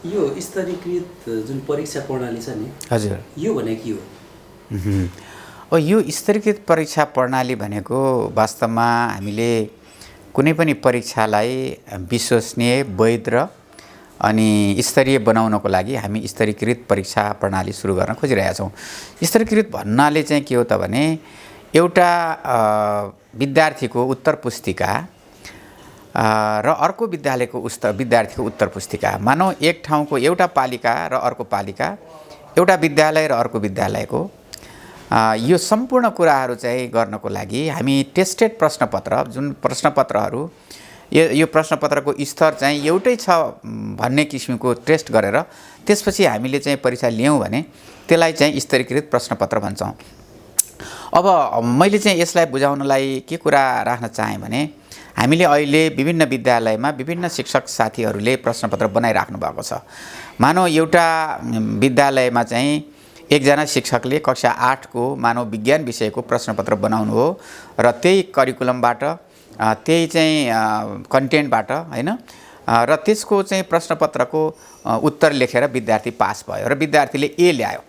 यो स्तरीकृत जुन परीक्षा प्रणाली छ नि, हजुर, यो भने के हो? यो स्तरीकृत परीक्षा प्रणाली भनेको वास्तवमा हामीले कुनै पनि परीक्षालाई विश्वसनीय, वैध र अनि स्तरीय बनाउनको लागि हामी स्तरीकृत परीक्षा प्रणाली सुरु गर्न खोजिरहेका छौँ। स्तरीकृत भन्नाले चाहिँ के हो त भने एउटा विद्यार्थीको उत्तर पुस्तिका र अर्को विद्यार्थीको उत्तर पुस्तिका, मानौ एक ठाउँको एउटा पालिका र अर्को पालिका, एउटा विद्यालय र अर्को विद्यालयको यो सम्पूर्ण कुराहरू चाहिँ गर्नको लागि हामी टेस्टेड प्रश्नपत्र, जुन प्रश्नपत्रहरू यो प्रश्नपत्रको स्तर चाहिँ एउटै छ भन्ने किसिमको टेस्ट गरेर त्यसपछि हामीले चाहिँ परीक्षा लियौँ भने त्यसलाई चाहिँ स्तरीकृत प्रश्नपत्र भन्छौँ। अब मैले चाहिँ यसलाई बुझाउनलाई के कुरा राख्न चाहेँ भने हामीले अहिले विभिन्न विद्यालयमा विभिन्न शिक्षक साथीहरूले प्रश्नपत्र बनाइराख्नु भएको छ। मानौ एउटा विद्यालयमा चाहिँ एकजना शिक्षकले कक्षा 8 को मानव विज्ञान विषयको प्रश्नपत्र बनाउनु हो र त्यही करिकुलमबाट, त्यही चाहिँ कन्टेन्टबाट हैन, र त्यसको चाहिँ प्रश्नपत्रको उत्तर लेखेर विद्यार्थी पास भयो र विद्यार्थीले ए ल्यायो।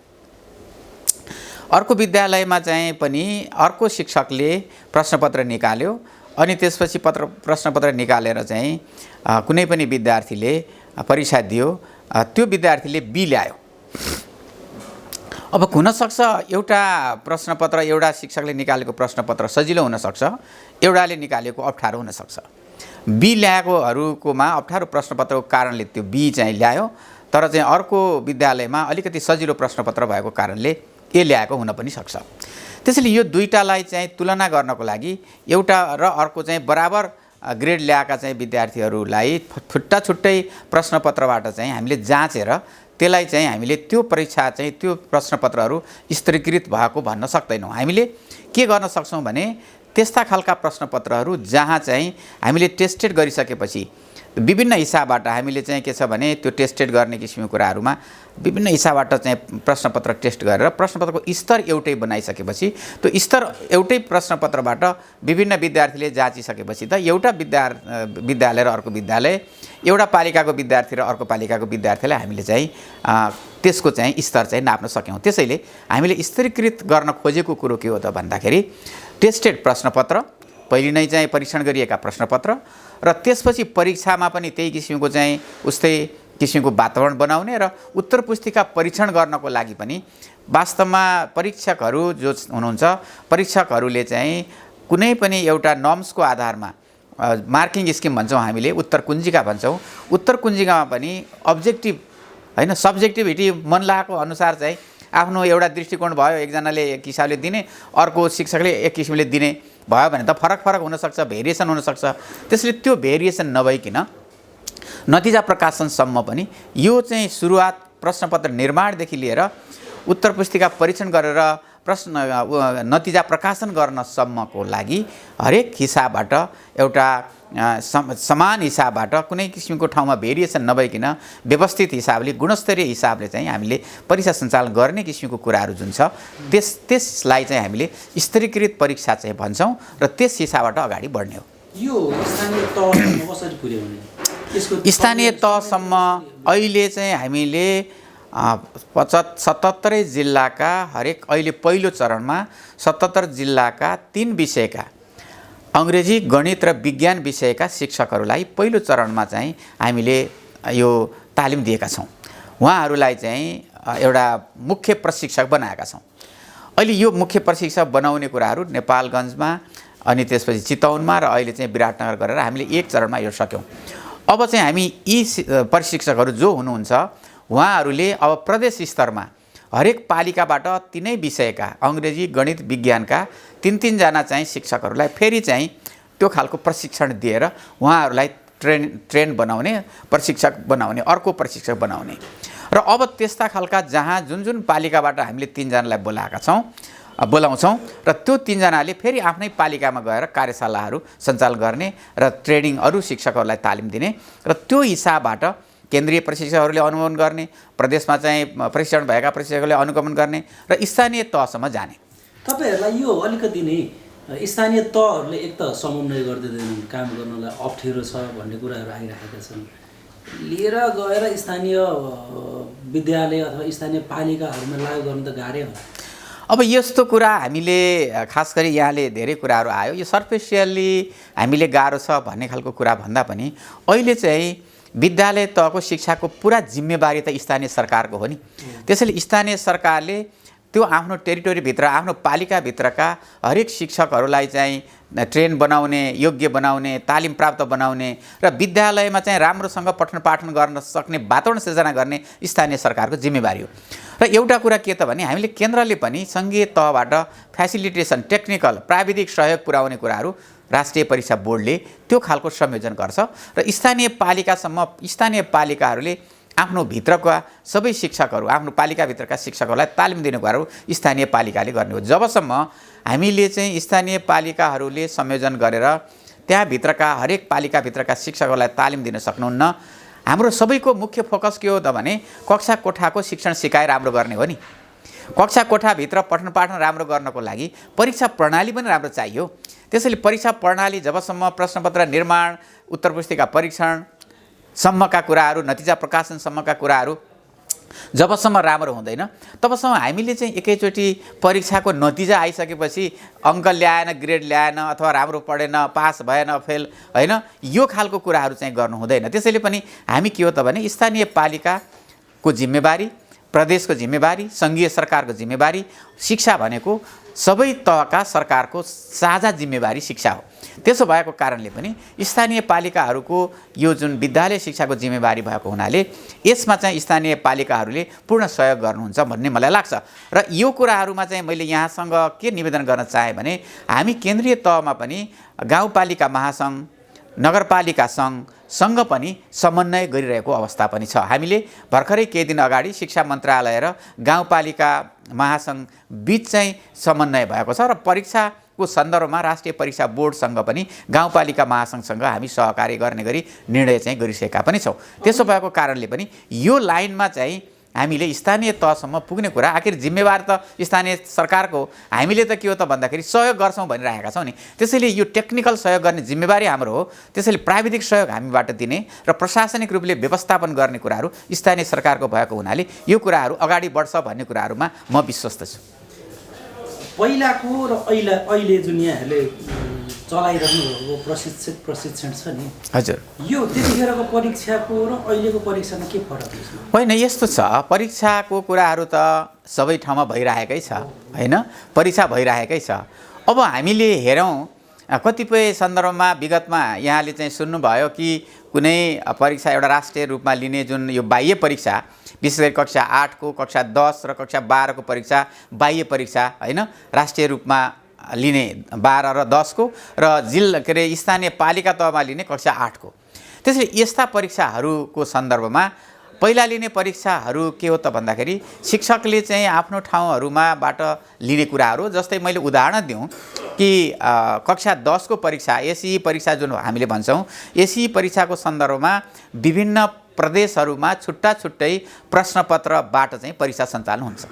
अर्को विद्यालयमा चाहिँ पनि अर्को शिक्षकले प्रश्नपत्र निकाल्यो अनि त्यसपछि प्रश्नपत्र निकालेर चाहिँ कुनै पनि विद्यार्थीले परीक्षा दियो, त्यो विद्यार्थीले बी ल्यायो। अब हुनसक्छ एउटा प्रश्नपत्र, एउटा शिक्षकले निकालेको प्रश्नपत्र सजिलो हुनसक्छ, एउटाले निकालेको अप्ठ्यारो हुनसक्छ। बी ल्याएकोहरूकोमा अप्ठ्यारो प्रश्नपत्रको कारणले त्यो बी चाहिँ ल्यायो, तर चाहिँ अर्को विद्यालयमा अलिकति सजिलो प्रश्नपत्र भएको कारणले ए ल्याएको हुन पनि सक्छ। त्यसैले यो दुईटालाई चाहिँ तुलना गर्नको लागि एउटा र अर्को चाहिँ बराबर ग्रेड ल्याएका चाहिँ विद्यार्थीहरूलाई छुट्टा छुट्टै प्रश्नपत्रबाट चाहिँ हामीले जाँचेर त्यसलाई चाहिँ हामीले त्यो परीक्षा चाहिँ त्यो प्रश्नपत्रहरू स्तरीकृत भएको भन्न सक्दैनौँ। हामीले के गर्न सक्छौँ भने त्यस्ता खालका प्रश्नपत्रहरू जहाँ चाहिँ हामीले टेस्टेड गरिसकेपछि विभिन्न हिसाबबाट हामीले चाहिँ के छ भने त्यो टेस्टेड गर्ने किसिमको कुराहरूमा विभिन्न हिसाबबाट चाहिँ प्रश्नपत्र टेस्ट गरेर प्रश्नपत्रको स्तर एउटै बनाइसकेपछि त्यो स्तर एउटै प्रश्नपत्रबाट विभिन्न विद्यार्थीले जाँचिसकेपछि त एउटा विद्यालय र अर्को विद्यालय, एउटा पालिकाको विद्यार्थी र अर्को पालिकाको विद्यार्थीलाई हामीले चाहिँ त्यसको चाहिँ स्तर चाहिँ नाप्न सक्यौँ। त्यसैले हामीले स्तरीकृत गर्न खोजेको कुरो के हो त भन्दाखेरि टेस्टेड प्रश्नपत्र, पहिले नै चाहिँ परीक्षण गरिएका प्रश्नपत्र र त्यसपछि परीक्षामा पनि त्यही किसिमको चाहिँ उस्तै किसिमको वातावरण बनाउने र उत्तर पुस्तिका परीक्षण गर्नको लागि पनि वास्तवमा परीक्षकहरू जो हुनुहुन्छ, परीक्षकहरूले चाहिँ कुनै पनि एउटा नर्म्सको आधारमा मार्किङ स्किम भन्छौँ हामीले, उत्तर कुञ्जिका भन्छौँ, उत्तर कुञ्जिकामा पनि अब्जेक्टिभ हैन, सब्जेक्टिभिटी मन लागेको अनुसार चाहिँ आफ्नो एउटा दृष्टिकोण भयो, एकजनाले एक हिसाबले दिने, अर्को शिक्षकले एक किसिमले दिने भयो भने त फरक हुनसक्छ, भेरिएसन हुनसक्छ। त्यसले त्यो भेरिएसन नभइकन नतिजा प्रकाशनसम्म पनि यो चाहिँ सुरुवात प्रश्नपत्र निर्माणदेखि लिएर उत्तर पुस्तिका परीक्षण गरेर नतिजा प्रकाशन गर्नसम्मको लागि हरेक हिसाबबाट एउटा समान हिसाबबाट कुनै किसिमको ठाउँमा भेरिएसन नभइकन व्यवस्थित हिसाबले, गुणस्तरीय हिसाबले चाहिँ हामीले परीक्षा सञ्चालन गर्ने किसिमको कुराहरू जुन छ त्यसलाई चाहिँ हामीले स्तरीकृत परीक्षा चाहिँ भन्छौँ र त्यस हिसाबबाट अगाडि बढ्ने हो। यो स्थानीय तहसम्म कसरी पुर्यायो भने स्थानीय तहसम्म अहिले चाहिँ हामीले 77 जिल्लाका हरेक, अहिले पहिलो चरणमा 77 जिल्लाका 3 विषयका अङ्ग्रेजी, गणित र विज्ञान विषयका शिक्षकहरूलाई पहिलो चरणमा चाहिँ हामीले यो तालिम दिएका छौँ। उहाँहरूलाई चाहिँ एउटा मुख्य प्रशिक्षक बनाएका छौँ। अहिले यो मुख्य प्रशिक्षक बनाउने कुराहरू नेपालगञ्जमा अनि त्यसपछि चितवनमा र अहिले चाहिँ विराटनगर गरेर हामीले एक चरणमा यो सक्यौँ। अब चाहिँ हामी यी प्रशिक्षकहरू जो हुनुहुन्छ उहाँहरूले अब प्रदेश स्तरमा हरेक पालिकाबाट तीनै विषयका अङ्ग्रेजी, गणित, विज्ञानका 3 जना चाहिँ शिक्षकहरूलाई फेरि चाहिँ त्यो खालको प्रशिक्षण दिएर उहाँहरूलाई ट्रेन बनाउने, प्रशिक्षक बनाउने, अर्को प्रशिक्षक बनाउने र अब त्यस्ता खालका जहाँ जुन पालिकाबाट हामीले 3 जनालाई बोलाउँछौँ र त्यो 3 जनाले फेरि आफ्नै पालिकामा गएर कार्यशालाहरू सञ्चालन गर्ने र ट्रेनिङ अरू शिक्षकहरूलाई तालिम दिने र त्यो हिसाबबाट केन्द्रीय प्रशिक्षकहरूले अनुगमन गर्ने, प्रदेशमा चाहिँ प्रशिक्षण भएका प्रशिक्षकहरूले अनुगमन गर्ने र स्थानीय तहसम्म जाने। तपाईहरुलाई यो अलिकति नै स्थानीय तहहरूले एक त समन्वय गर्दैनन्, काम गर्नलाई अप्ठ्यारो छ भन्ने कुराहरू आइरहेका छन्। लिएर गएर स्थानीय विद्यालय अथवा स्थानीय पालिकाहरूमा लागू गर्नु त गाह्रै होला। अब यस्तो कुरा हामीले खास गरी यहाँले धेरै कुराहरू आयो, यो सर्फेसियल्ली हामीले गाह्रो छ भन्ने खालको कुरा भन्दा पनि अहिले चाहिँ विद्यालय तहको शिक्षाको पुरा जिम्मेवारी त स्थानीय सरकारको हो नि। त्यसैले स्थानीय सरकारले त्यो आफ्नो टेरिटोरीभित्र आफ्नो पालिकाभित्रका हरेक शिक्षकहरूलाई चाहिँ ट्रेन बनाउने, योग्य बनाउने, तालिम प्राप्त बनाउने र विद्यालयमा चाहिँ राम्रोसँग पठन पाठन गर्न सक्ने वातावरण सिर्जना गर्ने स्थानीय सरकारको जिम्मेवारी हो। र एउटा कुरा के त भने हामीले केन्द्रले पनि सङ्घीय तहबाट फेसिलिटेसन, टेक्निकल, प्राविधिक सहयोग पुर्याउने कुराहरू राष्ट्रिय परीक्षा बोर्डले त्यो खालको संयोजन गर्छ र स्थानीय पालिकाहरूले आफ्नो भित्रका सबै शिक्षकहरू, आफ्नो पालिकाभित्रका शिक्षकहरूलाई तालिम दिने कुराहरू स्थानीय पालिकाले गर्ने हो। जबसम्म हामीले चाहिँ स्थानीय पालिकाहरूले संयोजन गरेर त्यहाँभित्रका हरेक पालिकाभित्रका शिक्षकहरूलाई तालिम दिन सक्नुहुन्न। हाम्रो सबैको मुख्य फोकस के हो त भने कक्षा कोठाको शिक्षण सिकाइ राम्रो गर्ने हो नि। कक्षा कोठाभित्र पठन पाठन राम्रो गर्नको लागि परीक्षा प्रणाली पनि राम्रो चाहियो। त्यसैले परीक्षा प्रणाली जबसम्म प्रश्नपत्र निर्माण, उत्तर पुस्तिका परीक्षणसम्मका कुराहरू, नतिजा प्रकाशनसम्मका कुराहरू जबसम्म राम्रो हुँदैन तबसम्म हामीले चाहिँ एकैचोटि परीक्षाको नतिजा आइसकेपछि अङ्क ल्याएन, ग्रेड ल्याएन अथवा राम्रो पढेन, पास भएन, फेल होइन, यो खालको कुराहरू चाहिँ गर्नु हुँदैन। त्यसैले पनि हामी के हो त भने स्थानीय पालिकाको जिम्मेवारी, प्रदेशको जिम्मेवारी, सङ्घीय सरकारको जिम्मेवारी, शिक्षा भनेको सबै तहका सरकारको साझा जिम्मेवारी शिक्षा हो। त्यसो भएको कारणले पनि स्थानीय पालिकाहरूको यो जुन विद्यालय शिक्षाको जिम्मेवारी भएको हुनाले यसमा चाहिँ स्थानीय पालिकाहरूले पूर्ण सहयोग गर्नुहुन्छ भन्ने मलाई लाग्छ। र यो कुराहरूमा चाहिँ मैले यहाँसँग के निवेदन गर्न चाहेँ भने हामी केन्द्रीय तहमा पनि गाउँपालिका महासङ्घ, नगरपालिका सँग पनि समन्वय गरिरहेको अवस्था पनि छ। हामीले भर्खरै केही दिन अगाडि शिक्षा मन्त्रालय र गाउँपालिका महासङ्घ बीच चाहिँ समन्वय भएको छ र परीक्षाको सन्दर्भमा राष्ट्रिय परीक्षा बोर्डसँग पनि गाउँपालिका महासङ्घसँग हामी सहकार्य गर्ने गरी निर्णय चाहिँ गरिसकेका पनि छौँ। त्यसो भएको कारणले पनि यो लाइनमा चाहिँ हामीले स्थानीय तहसम्म पुग्ने कुरा आखिर जिम्मेवार त स्थानीय सरकारको, हामीले त के हो त भन्दाखेरि सहयोग गर्छौँ भनिरहेका छौँ नि। त्यसैले यो टेक्निकल सहयोग गर्ने जिम्मेवारी हाम्रो हो। त्यसैले प्राविधिक सहयोग हामीबाट दिने र प्रशासनिक रूपले व्यवस्थापन गर्ने कुराहरू स्थानीय सरकारको भएको हुनाले यो कुराहरू अगाडि बढ्छ भन्ने कुराहरूमा म विश्वस्त छु। पहिलाको र अहिले जुन यहाँहरूले चलाइरहनु भएको प्रशिक्षण छ नि, हजुर, यो त्यतिखेरको परीक्षाको र अहिलेको परीक्षामा के फरक छ? होइन, यस्तो छ, परीक्षाको कुराहरू त सबै ठाउँमा भइरहेकै छ होइन, परीक्षा भइरहेकै छ। अब हामीले हेरौँ कतिपय सन्दर्भमा विगतमा यहाँले चाहिँ सुन्नुभयो कि कुनै परीक्षा एउटा राष्ट्रिय रूपमा लिने जुन यो बाह्य परीक्षा, विशेष गरी कक्षा 8 को, कक्षा 10 र कक्षा 12 को परीक्षा बाह्य परीक्षा होइन, राष्ट्रिय रूपमा लिने 12 र 10 को र स्थानीय पालिका तहमा लिने कक्षा 8 को। त्यसैले यस्ता परीक्षाहरूको सन्दर्भमा पहिला लिने परीक्षाहरू के हो त भन्दाखेरि शिक्षकले चाहिँ आफ्नो ठाउँहरूमाबाट लिने कुराहरू, जस्तै मैले उदाहरण दिउँ कि कक्षा 10 को परीक्षा, एसई परीक्षा जुन हामीले भन्छौँ, एसई परीक्षाको सन्दर्भमा विभिन्न प्रदेशहरूमा छुट्टा छुट्टै प्रश्नपत्रबाट चाहिँ परीक्षा सञ्चालन हुन्छ।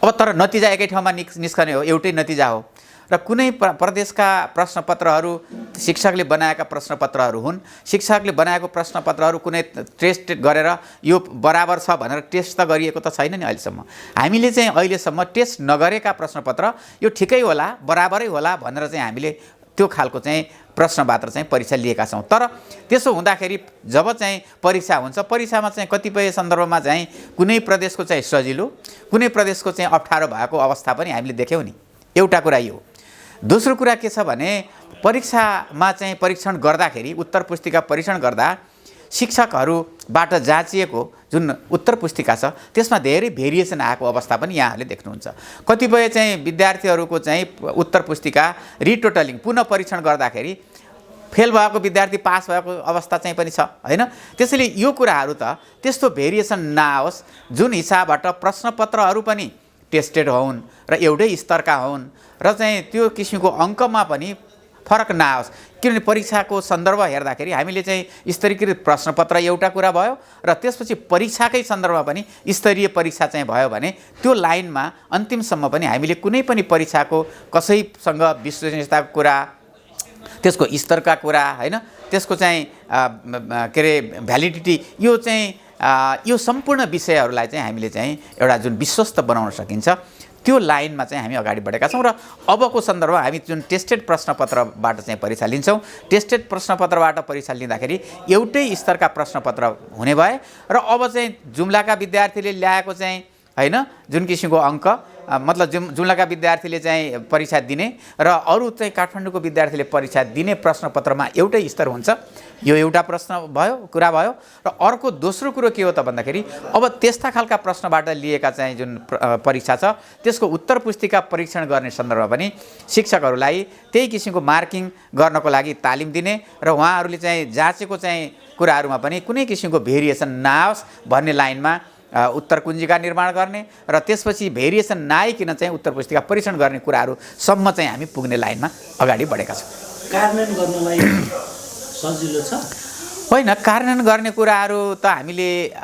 अब तर नतिजा एकै ठाउँमा निस्कने हो, एउटै नतिजा हो र कुनै प्रदेशका प्रश्नपत्रहरू शिक्षकले बनाएका प्रश्नपत्रहरू हुन्। शिक्षकले बनाएको प्रश्नपत्रहरू कुनै टेस्ट गरेर यो बराबर छ भनेर टेस्ट त गरिएको त छैन नि अहिलेसम्म। हामीले चाहिँ अहिलेसम्म टेस्ट नगरेका प्रश्नपत्र यो ठिकै होला, बराबरै होला भनेर चाहिँ हामीले त्यो खालको चाहिँ प्रश्नपत्र चाहिँ परीक्षा लिएका छौँ। तर त्यसो हुँदाखेरि जब चाहिँ परीक्षा हुन्छ, परीक्षामा चाहिँ कतिपय सन्दर्भमा चाहिँ कुनै प्रदेशको चाहिँ सजिलो, कुनै प्रदेशको चाहिँ अप्ठ्यारो भएको अवस्था पनि हामीले देख्यौँ नि। एउटा कुरा यो। दोस्रो कुरा के छ भने परीक्षामा चाहिँ परीक्षण गर्दाखेरि, उत्तर पुस्तिका परीक्षण गर्दा शिक्षकहरूबाट जाँचिएको जुन उत्तर पुस्तिका छ त्यसमा धेरै भेरिएसन आएको अवस्था पनि यहाँहरूले देख्नुहुन्छ। कतिपय चाहिँ विद्यार्थीहरूको चाहिँ उत्तर पुस्तिका रिटोटलिङ पुनः परीक्षण गर्दाखेरि फेल भएको विद्यार्थी पास भएको अवस्था चाहिँ पनि छ होइन। त्यसैले यो कुराहरू त त्यस्तो भेरिएसन नआओस्, जुन हिसाबबाट प्रश्नपत्रहरू पनि टेस्टेड हुन् र एउटै स्तरका हुन् र चाहिँ त्यो किसिमको अङ्कमा पनि फरक नआओस्। किनभने परीक्षाको सन्दर्भ हेर्दाखेरि हामीले चाहिँ स्तरीकृत प्रश्नपत्र एउटा कुरा भयो र त्यसपछि परीक्षाकै सन्दर्भमा पनि स्तरीय परीक्षा चाहिँ भयो भने त्यो लाइनमा अन्तिमसम्म पनि हामीले कुनै पनि परीक्षाको कसैसँग विश्वसनीयताको कुरा, त्यसको स्तरका कुरा होइन, त्यसको चाहिँ के अरे भ्यालिडिटी यो चाहिँ यो सम्पूर्ण विषयहरूलाई चाहिँ हामीले चाहिँ एउटा जुन विश्वस्त बनाउन सकिन्छ त्यो लाइनमा चाहिँ हामी अगाडि बढेका छौँ। र अबको सन्दर्भमा हामी जुन टेस्टेड प्रश्नपत्रबाट चाहिँ परीक्षा लिन्छौँ, टेस्टेड प्रश्नपत्रबाट परीक्षा लिँदाखेरि एउटै स्तरका प्रश्नपत्र हुने भए र अब चाहिँ जुम्लाका विद्यार्थीले ल्याएको चाहिँ हैन जुन किसिमको अङ्क मतलब जुम्लाका विद्यार्थीले चाहिँ परीक्षा दिने र अरू चाहिँ काठमाडौँको विद्यार्थीले परीक्षा दिने प्रश्नपत्रमा एउटै स्तर हुन्छ। यो एउटा प्रश्न भयो, कुरा भयो। र अर्को दोस्रो कुरो के हो त भन्दाखेरि अब त्यस्ता खालका प्रश्नबाट लिएका चाहिँ जुन परीक्षा छ त्यसको उत्तर पुस्तिका परीक्षण गर्ने सन्दर्भमा पनि शिक्षकहरूलाई त्यही किसिमको मार्किङ गर्नको लागि तालिम दिने र उहाँहरूले चाहिँ जाँचेको चाहिँ कुराहरूमा पनि कुनै किसिमको भेरिएसन नआओस् भन्ने लाइनमा उत्तर कुञ्जिका निर्माण गर्ने र त्यसपछि भेरिएसन नआइकन चाहिँ उत्तर पुस्तिका परीक्षण गर्ने कुराहरूसम्म चाहिँ हामी पुग्ने लाइनमा अगाडि बढेका छौँ। कार्यान्वयन गर्नलाई सजिलो छ? होइन, कार्यान्वयन गर्ने कुराहरू त हामीले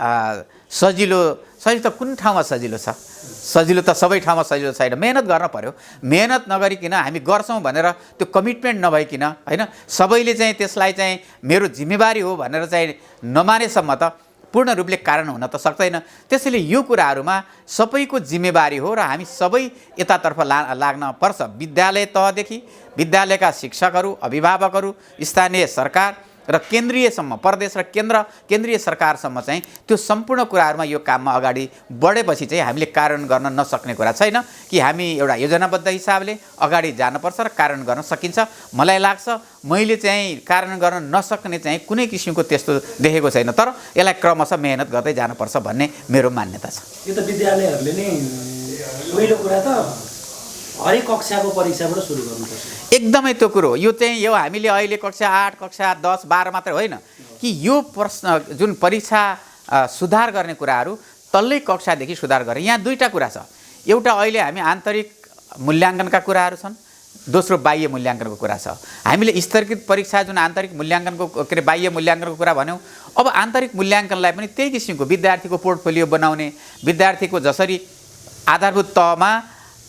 सजिलो त कुन ठाउँमा सजिलो छ? सजिलो त सबै ठाउँमा सजिलो छैन। मेहनत गर्न पर्यो। मेहनत नगरिकन हामी गर्छौँ भनेर त्यो कमिटमेन्ट नभइकन होइन सबैले चाहिँ त्यसलाई चाहिँ मेरो जिम्मेवारी हो भनेर चाहिँ नमानेसम्म त पूर्ण रूपले कारण हुन त सक्दैन। त्यसैले यो कुराहरूमा सबैको जिम्मेवारी हो र हामी सबै यतातर्फ लाग्न पर्छ। विद्यालय तहदेखि विद्यालयका शिक्षकहरू, अभिभावकहरू, स्थानीय सरकार र केन्द्रीयसम्म, प्रदेश र केन्द्रीय सरकारसम्म चाहिँ त्यो सम्पूर्ण कुराहरूमा यो काममा अगाडि बढेपछि चाहिँ हामीले कार्यान्वयन गर्न नसक्ने कुरा छैन कि हामी एउटा योजनाबद्ध हिसाबले अगाडि जानुपर्छ र कार्यान्वयन गर्न सकिन्छ। मलाई लाग्छ मैले चाहिँ कार्यान्वयन गर्न नसक्ने चाहिँ कुनै किसिमको त्यस्तो देखेको छैन, तर यसलाई क्रमशः मेहनत गर्दै जानुपर्छ भन्ने मेरो मान्यता छ। यो त विद्यालयहरूले नै पहिलो कुरा त हरेक कक्षाको परीक्षाबाट सुरु गर्नुपर्छ। एकदमै त्यो कुरो यो चाहिँ यो हामीले अहिले कक्षा 8, कक्षा 10, 12 मात्रै होइन कि यो प्रश्न जुन परीक्षा सुधार गर्ने कुराहरू तल्लै कक्षादेखि सुधार गर्ने। यहाँ दुईवटा कुरा छ। एउटा अहिले हामी आन्तरिक मूल्याङ्कनका कुराहरू छन्, दोस्रो बाह्य मूल्याङ्कनको कुरा छ। हामीले स्तरीकृत परीक्षा जुन आन्तरिक मूल्याङ्कनको के अरे बाह्य मूल्याङ्कनको कुरा भन्यौँ, अब आन्तरिक मूल्याङ्कनलाई पनि त्यही किसिमको विद्यार्थीको पोर्टफोलियो बनाउने, विद्यार्थीको जसरी आधारभूत तहमा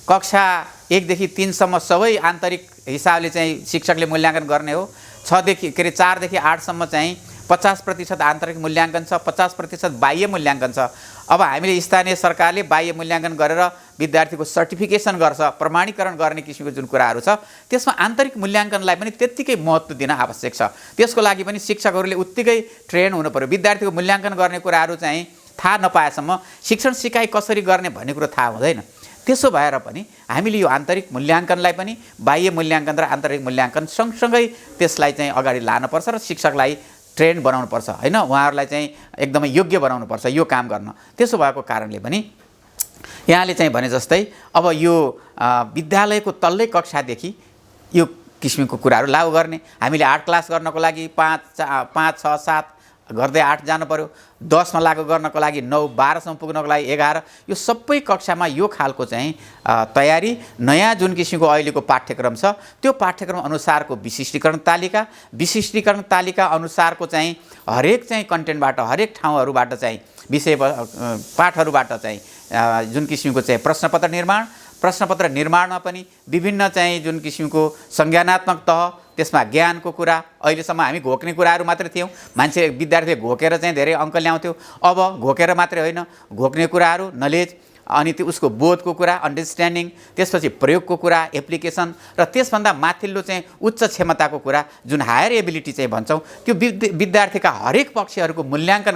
कक्षा 1 देखि 3 सम्म सबै आन्तरिक हिसाबले चाहिँ शिक्षकले मूल्याङ्कन गर्ने हो। 4 देखि 8 सम्म चाहिँ 50% आन्तरिक मूल्याङ्कन छ, 50% बाह्य मूल्याङ्कन छ। अब हामीले स्थानीय सरकारले बाह्य मूल्याङ्कन गरेर विद्यार्थीको सर्टिफिकेसन गर्छ, प्रमाणीकरण गर्ने किसिमको जुन कुराहरू छ त्यसमा आन्तरिक मूल्याङ्कनलाई पनि त्यत्तिकै महत्त्व दिन आवश्यक छ। त्यसको लागि पनि शिक्षकहरूले उत्तिकै ट्रेन हुनु पर्यो। विद्यार्थीको मूल्याङ्कन गर्ने कुराहरू चाहिँ थाहा नपाएसम्म शिक्षण सिकाइ कसरी गर्ने भन्ने कुरो थाहा हुँदैन। त्यसो भएर पनि हामीले यो आन्तरिक मूल्याङ्कनलाई पनि बाह्य मूल्याङ्कन र आन्तरिक मूल्याङ्कन सँगसँगै त्यसलाई चाहिँ अगाडि लानुपर्छ र शिक्षकलाई ट्रेन बनाउनुपर्छ होइन, उहाँहरूलाई चाहिँ एकदमै योग्य बनाउनुपर्छ यो काम गर्न। त्यसो भएको कारणले पनि यहाँले चाहिँ भने जस्तै अब यो विद्यालयको तल्लै कक्षादेखि यो किसिमको कुराहरू लागू गर्ने। हामीले 8 क्लास गर्नको लागि 5, 6, 7 गर्दै 8 जानु पर्यो, 10 मा लागू गर्नको लागि 9, 12 सम्म पुग्नको लागि 11। यो सबै कक्षामा यो खालको चाहिँ तयारी नयाँ जुन किसिमको अहिलेको पाठ्यक्रम छ त्यो पाठ्यक्रम अनुसारको विशिष्टीकरण तालिका अनुसारको चाहिँ हरेक चाहिँ कन्टेन्टबाट, हरेक ठाउँहरूबाट चाहिँ विषय पाठहरूबाट चाहिँ जुन किसिमको चाहिँ प्रश्नपत्र निर्माणमा पनि विभिन्न चाहिँ जुन किसिमको संज्ञानात्मक तह, त्यसमा ज्ञानको कुरा, अहिलेसम्म हामी घोक्ने कुराहरू मात्रै थियौँ। मान्छे विद्यार्थीले घोकेर चाहिँ धेरै अङ्क ल्याउँथ्यो। अब घोकेर मात्रै होइन, घोक्ने कुराहरू, नलेज, अनि त्यो उसको बोधको कुरा, अन्डरस्ट्यान्डिङ, त्यसपछि प्रयोगको कुरा, एप्लिकेसन र त्यसभन्दा माथिल्लो चाहिँ उच्च क्षमताको कुरा जुन हायर एबिलिटी चाहिँ भन्छौँ त्यो विद्यार्थीका हरेक पक्षहरूको मूल्याङ्कन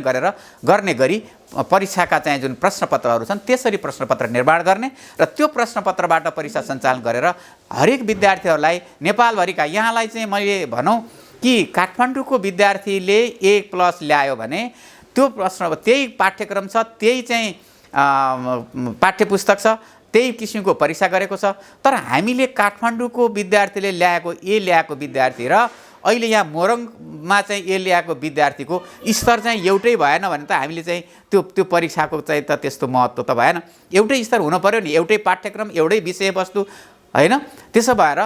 गर्ने गरी परीक्षाका चाहिँ जुन प्रश्नपत्रहरू छन् त्यसरी प्रश्नपत्र निर्माण गर्ने र त्यो प्रश्नपत्रबाट परीक्षा सञ्चालन गरेर हरेक विद्यार्थीहरूलाई नेपालभरिका, यहाँलाई चाहिँ मैले भनौँ कि काठमाडौँको विद्यार्थीले A+ ल्यायो भने त्यो प्रश्न त्यही पाठ्यक्रम छ, त्यही चाहिँ पाठ्यपुस्तक छ, त्यही किसिमको परीक्षा गरेको छ, तर हामीले काठमाडौँको विद्यार्थीले ल्याएको विद्यार्थी र अहिले यहाँ मोरङमा चाहिँ ल्याएको विद्यार्थीको स्तर चाहिँ एउटै भएन भने त हामीले चाहिँ त्यो परीक्षाको चाहिँ त त्यस्तो महत्त्व त भएन। एउटै स्तर हुनु पर्यो नि, एउटै पाठ्यक्रम, एउटै विषयवस्तु होइन। त्यसो भएर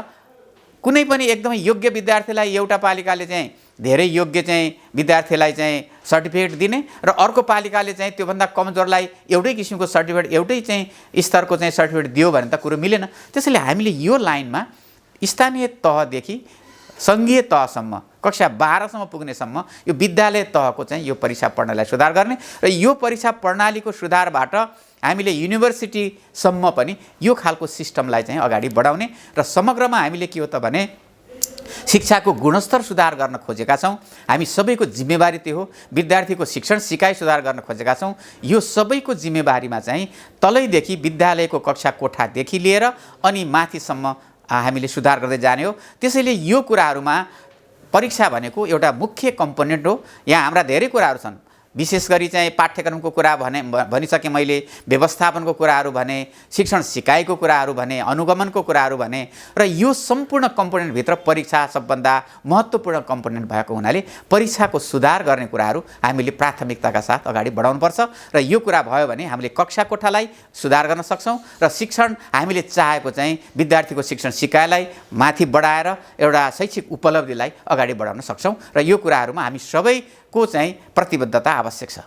कुनै पनि एकदमै योग्य विद्यार्थीलाई एउटा पालिकाले चाहिँ धेरै योग्य चाहिँ विद्यार्थीलाई चाहिँ सर्टिफिकेट दिने र अर्को पालिकाले चाहिँ त्योभन्दा कमजोरलाई एउटै किसिमको सर्टिफिकेट, एउटै चाहिँ स्तरको चाहिँ सर्टिफिकेट दियो भने त कुरो मिलेन। त्यसैले हामीले यो लाइनमा स्थानीय तहदेखि सङ्घीय तहसम्म कक्षा 12सम्म पुग्नेसम्म यो विद्यालय तहको चाहिँ यो परीक्षा प्रणालीलाई सुधार गर्ने र यो परीक्षा प्रणालीको सुधारबाट हामीले युनिभर्सिटीसम्म पनि यो खालको सिस्टमलाई चाहिँ अगाडि बढाउने र समग्रमा हामीले के हो त भने शिक्षाको गुणस्तर सुधार गर्न खोजेका छौँ। हामी सबैको जिम्मेवारी त्यो हो। विद्यार्थीको शिक्षण सिकाइ सुधार गर्न खोजेका छौँ। यो सबैको जिम्मेवारीमा चाहिँ तलैदेखि विद्यालयको कक्षा कोठादेखि लिएर अनि माथिसम्म हामीले सुधार गर्दै जाने हो। त्यसैले यो कुराहरूमा परीक्षा भनेको एउटा मुख्य कम्पोनेन्ट हो। यहाँ हाम्रा धेरै कुराहरू छन्, विशेष गरी चाहिँ पाठ्यक्रमको कुरा भनिसकेँ मैले, व्यवस्थापनको कुराहरू भने, शिक्षण सिकाइको कुराहरू भने, अनुगमनको कुराहरू भने, र यो सम्पूर्ण कम्पोनेन्टभित्र परीक्षा सबभन्दा महत्त्वपूर्ण कम्पोनेन्ट भएको हुनाले परीक्षाको सुधार गर्ने कुराहरू हामीले प्राथमिकताका साथ अगाडि बढाउनुपर्छ। र यो कुरा भयो भने हामीले कक्षा कोठालाई सुधार गर्न सक्छौँ र शिक्षण हामीले चाहेको चाहिँ विद्यार्थीको शिक्षण सिकाइलाई माथि बढाएर एउटा शैक्षिक उपलब्धिलाई अगाडि बढाउन सक्छौँ। र यो कुराहरूमा हामी सबैको चाहिँ प्रतिबद्धता आवश्यक छ।